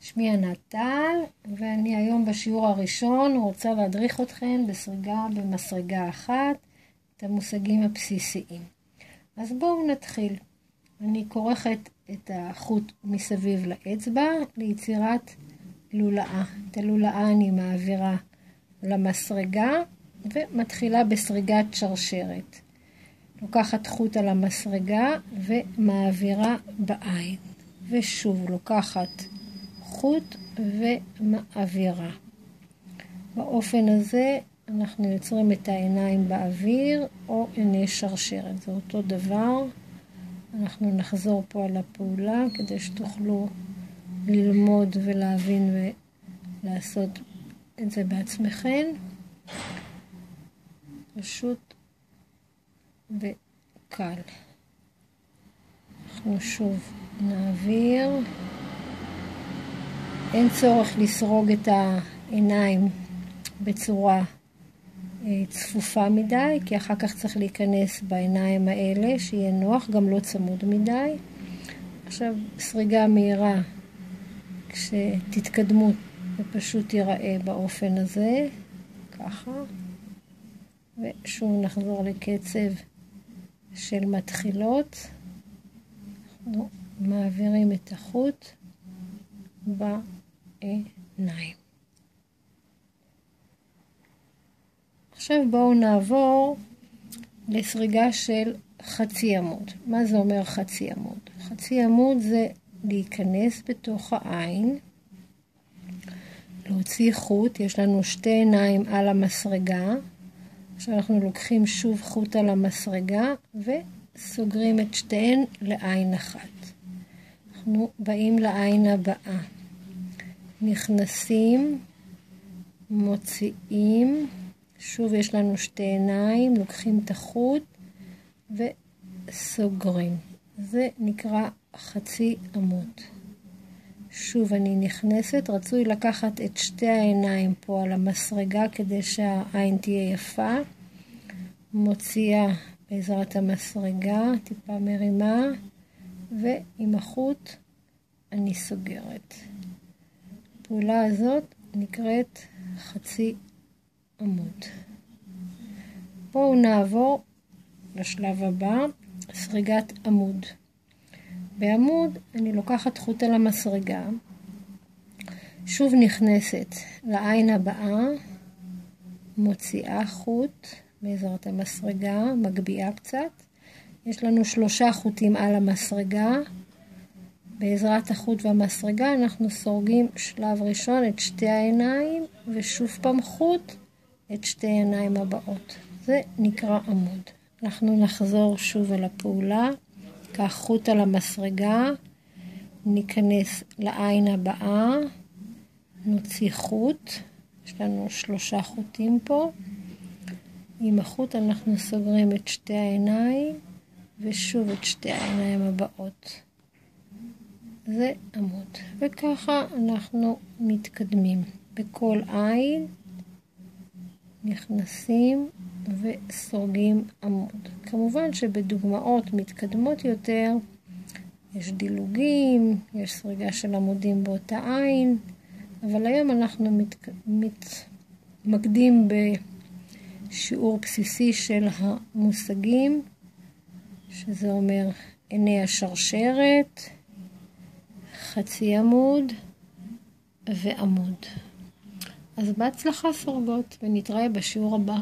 שמי ענת טל, ואני היום בשיעור הראשון רוצה להדריך אתכם בסריגה במסרגה אחת את המושגים הבסיסיים. אז בואו נתחיל. אני כורכת את החוט מסביב לאצבע ליצירת לולאה. את הלולאה אני מעבירה למסרגה ומתחילה בסריגת שרשרת. לוקחת חוט על המסרגה ומעבירה בעין. ושוב לוקחת חוט ומעבירה. באופן הזה אנחנו יוצרים את העיניים באוויר או עיני שרשרת. זה אותו דבר. אנחנו נחזור פה על הפעולה כדי שתוכלו ללמוד ולהבין ולעשות את זה בעצמכם. פשוט וקל. אנחנו שוב נעביר. אין צורך לסרוג את העיניים בצורה צפופה מדי, כי אחר כך צריך להיכנס בעיניים האלה, שיהיה נוח, גם לא צמוד מדי. עכשיו סריגה מהירה, כשתתקדמו ופשוט ייראה באופן הזה, ככה. ושוב נחזור לקצב של מתחילות. אנחנו מעבירים את החוט בעיניים. עכשיו בואו נעבור לסריגה של חצי עמוד. מה זה אומר חצי עמוד? חצי עמוד זה להיכנס בתוך העין, להוציא חוט. יש לנו שתי עיניים על המסרגה. עכשיו אנחנו לוקחים שוב חוט על המסרגה וסוגרים את שתיהן לעין אחת. אנחנו באים לעין הבאה. נכנסים, מוציאים, שוב יש לנו שתי עיניים, לוקחים את החוט וסוגרים. זה נקרא חצי עמוד. שוב אני נכנסת, רצוי לקחת את שתי העיניים פה על המסרגה כדי שהעין תהיה יפה. מוציאה בעזרת המסרגה, טיפה מרימה, ועם החוט אני סוגרת. הפעולה הזאת נקראת חצי עמוד. בואו נעבור לשלב הבא, סריגת עמוד. בעמוד אני לוקחת חוט על המסרגה, שוב נכנסת לעין הבאה, מוציאה חוט בעזרת המסרגה, מגביהה קצת. יש לנו 3 חוטים על המסרגה. בעזרת החוט והמסרגה אנחנו סורגים שלב ראשון את שתי העיניים, ושוב פעם חוט את שתי העיניים הבאות. זה נקרא עמוד. אנחנו נחזור שוב על הפעולה. כך חוט על המסרגה, ניכנס לעין הבאה, נוציא חוט. יש לנו 3 חוטים פה. עם החוט אנחנו סוגרים את שתי העיניים, ושוב את שתי העיניים הבאות. זה עמוד. וככה אנחנו מתקדמים. בכל עין נכנסים וסורגים עמוד. כמובן שבדוגמאות מתקדמות יותר יש דילוגים, יש סריגה של עמודים באותה עין, אבל היום אנחנו מתמקדים בשיעור בסיסי של המושגים, שזה אומר עיני השרשרת, חצי עמוד ועמוד. אז בהצלחה סורגות, ונתראה בשיעור הבא.